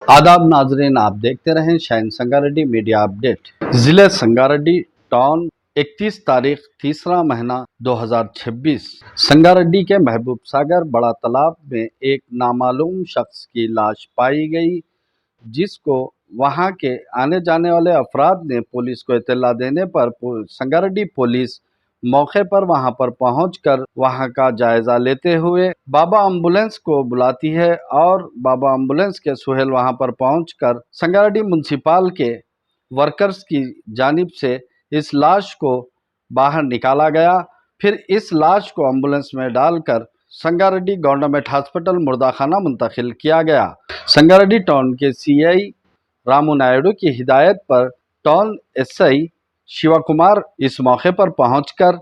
आदाब नाजरीन, आप देखते रहें शाइन संगारेड्डी मीडिया अपडेट। जिले संगारेड्डी टाउन 31 तारीख तीसरा महीना 2026 संगारेड्डी के महबूब सागर बड़ा तालाब में एक नामालूम शख्स की लाश पाई गई, जिसको वहां के आने जाने वाले अफराद ने पुलिस को इत्तला देने पर संगारेड्डी पुलिस मौके पर वहां पर पहुंचकर वहां का जायजा लेते हुए बाबा एम्बुलेंस को बुलाती है और बाबा एम्बुलेंस के सुहेल वहां पर पहुंचकर संगारेड्डी म्युनिसिपल के वर्कर्स की जानिब से इस लाश को बाहर निकाला गया। फिर इस लाश को एम्बुलेंस में डालकर संगारेड्डी गवर्नमेंट हॉस्पिटल मुर्दाखाना मुंतकिल किया गया। संगारेड्डी टाउन के सीआई रामू नायडू की हिदायत पर टाउन एसआई शिवा कुमार इस मौके पर पहुंचकर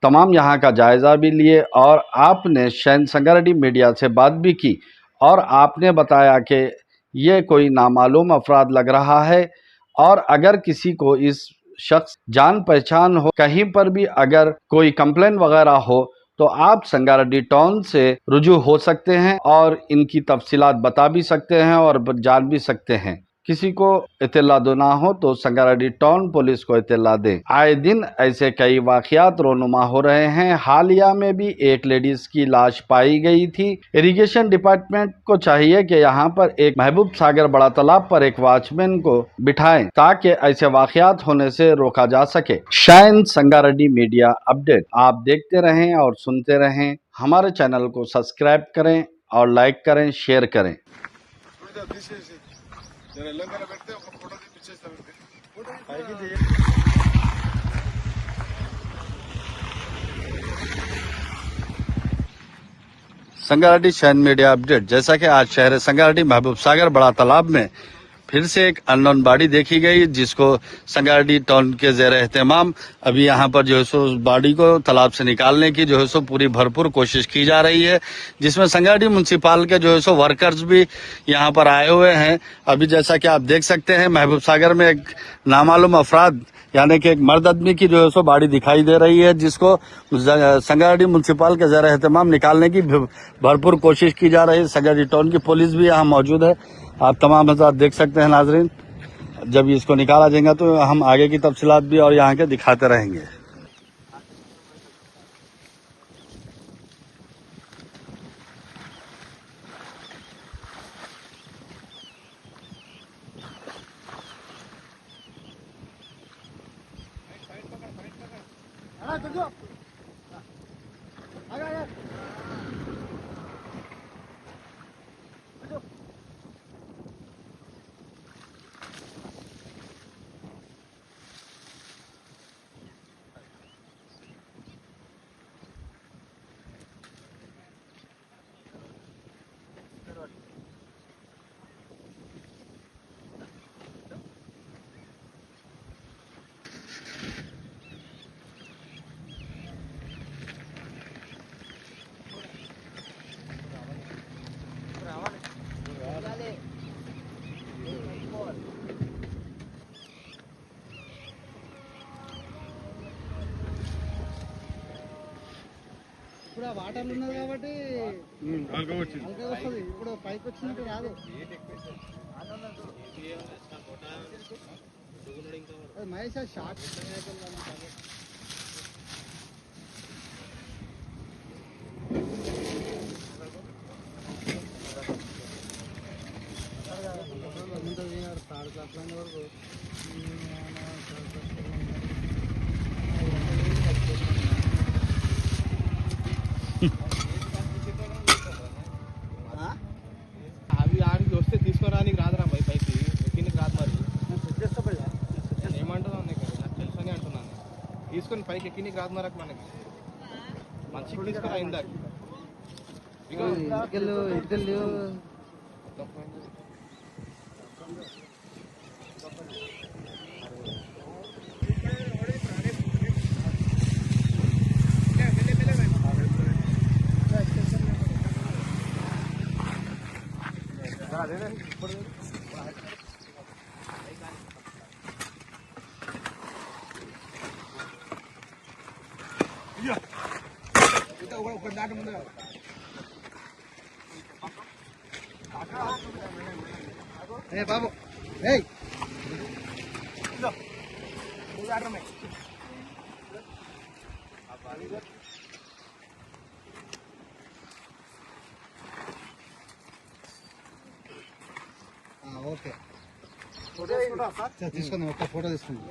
तमाम यहां का जायजा भी लिए और आपने शाइन संगारेड्डी मीडिया से बात भी की और आपने बताया कि ये कोई नामालूम अफराद लग रहा है और अगर किसी को इस शख्स जान पहचान हो, कहीं पर भी अगर कोई कंप्लेन वगैरह हो तो आप संगारेड्डी टाउन से रुजू हो सकते हैं और इनकी तफसीलात बता भी सकते हैं और जान भी सकते हैं। किसी को इत्तला देना हो तो संगारेड्डी टाउन पुलिस को इत्तला दें। आए दिन ऐसे कई वाकयात रोनुमा हो रहे हैं। हालिया में भी एक लेडीज की लाश पाई गई थी। इरिगेशन डिपार्टमेंट को चाहिए कि यहाँ पर एक महबूब सागर बड़ा तालाब पर एक वॉचमैन को बिठाएं ताकि ऐसे वाकयात होने से रोका जा सके। शाइन संगारेड्डी मीडिया अपडेट आप देखते रहें और सुनते रहें। हमारे चैनल को सब्सक्राइब करें और लाइक करें, शेयर करें। Sangareddy shine media update. जैसा कि आज शहर संगारेड्डी महबूब सागर बड़ा तालाब में फिर से एक अननोन बॉडी देखी गई, जिसको संगारेड्डी टाउन के ज़ेर एहतमाम अभी यहाँ पर जो है सो उस बॉडी को तालाब से निकालने की जो है सो पूरी भरपूर कोशिश की जा रही है, जिसमें संगारेड्डी म्युनिसिपल के जो है सो वर्कर्स भी यहाँ पर आए हुए हैं। अभी जैसा कि आप देख सकते हैं महबूब सागर में एक नामालूम अफराद यानी कि एक मर्द आदमी की जो है सो बॉडी दिखाई दे रही है, जिसको संगारेड्डी म्युनिसिपल के ज़ेर एहतमाम निकालने की भरपूर कोशिश की जा रही है। संगारेड्डी टाउन की पुलिस भी यहाँ मौजूद है। आप तमाम हज़रात देख सकते हैं नाजरीन। जब इसको निकाला जाएगा तो हम आगे की तफसीलात भी और यहाँ के दिखाते रहेंगे। ఇప్పుడు వాటర్లు ఉన్నది కాబట్టి అల్గా వస్తుంది. ఇప్పుడు పైకి వచ్చినట్టు రాదు. మహేష్ షార్ట్ వరకు అవి ఆడికి వస్తే తీసుకోవడానికి రాదురా బై పైకి ఎక్కిందికి రాదు. మరి ఏమంటున్నాను నాకు తెలుసు అని అంటున్నాను. తీసుకొని పైకి ఎక్కిందికి రాదు మరి మనకి మంచిగా తీసుకురా అయిందా ఇటుకెళ్ళు ఒక దాటి ముందు ఓకే తీసుకుందాం, ఒక్క ఫోటో తీసుకుందాం.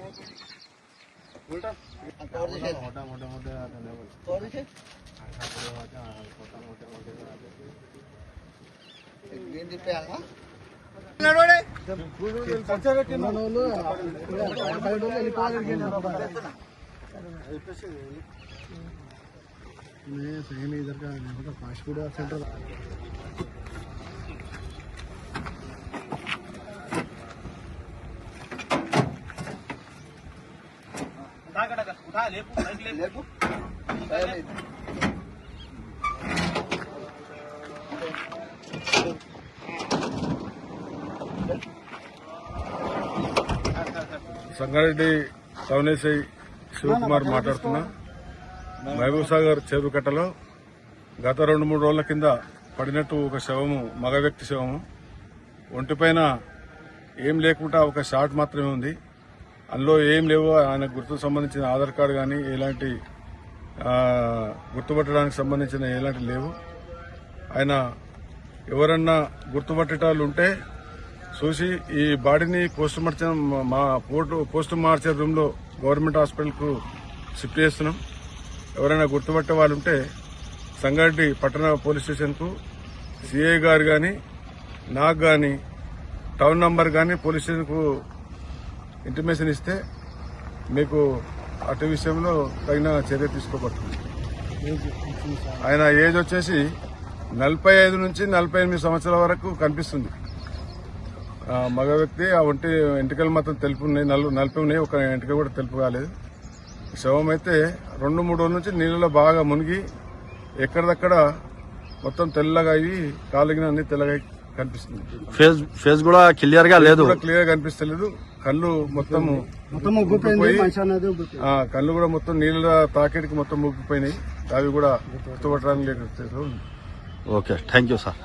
इधर का fast food centre Sangareddy town SI Shivakumar మాట్లాడుతున్నా. మహబూబ్ సాగర్ చెరువు కట్టలో గత 2-3 రోజుల కింద పడినట్టు ఒక శవము, మగ వ్యక్తి శవము, ఒంటిపైన ఏం లేకుండా ఒక షాట్ మాత్రమే ఉంది. అందులో ఏం లేవు. ఆయన గుర్తుకు సంబంధించిన ఆధార్ కార్డు కానీ ఎలాంటి గుర్తుపట్టడానికి సంబంధించిన ఎలాంటి లేవు. ఆయన ఎవరన్నా గుర్తుపట్టేటాళ్ళు ఉంటే చూసి ఈ బాడీని పోస్ట్ మార్చర్ రూమ్ లో గవర్నమెంట్ హాస్పిటల్ కు షిఫ్ట్ చేస్తున్నాం. ఎవరైనా గుర్తుపట్టే వాళ్ళు ఉంటే సంగారెడ్డి పట్టణ పోలీస్ స్టేషన్ కు సిఐ గారు గాని, నాకు గాని, టౌన్ నంబర్ గాని పోలీస్ స్టేషన్ కు ఇంటిమేషన్ ఇస్తే మీకు అటు విషయంలో తగిన చర్య తీసుకోబడుతుంది. ఆయన ఏజ్ వచ్చేసి 45 నుంచి 48 సంవత్సరాల వరకు కనిపిస్తుంది. మగ వ్యక్తి. ఆ ఒంటి ఎంటికలు మాత్రం తెలుపు ఉన్నాయి, నలుపు ఉన్నాయి, ఒక ఎంటిక కూడా తెలుపు కాలేదు. శవం అయితే 2-3 రోజుల నుంచి నీళ్ళలో బాగా మునిగి ఎక్కడిదక్కడ మొత్తం తెల్లగా అయ్యి కాలిగిన అన్ని తెల్లగా కనిపిస్తుంది. ఫేస్ కూడా క్లియర్ గా లేదు, క్లియర్ గా కనిపిస్తలేదు. కళ్ళు మొత్తం కళ్ళు కూడా మొత్తం నీళ్ళ తాకిడికి మొత్తం ముగ్గిపోయినాయి. అవి కూడా గుర్తుపట్టడానికి లేదు. Okay, thank you sir.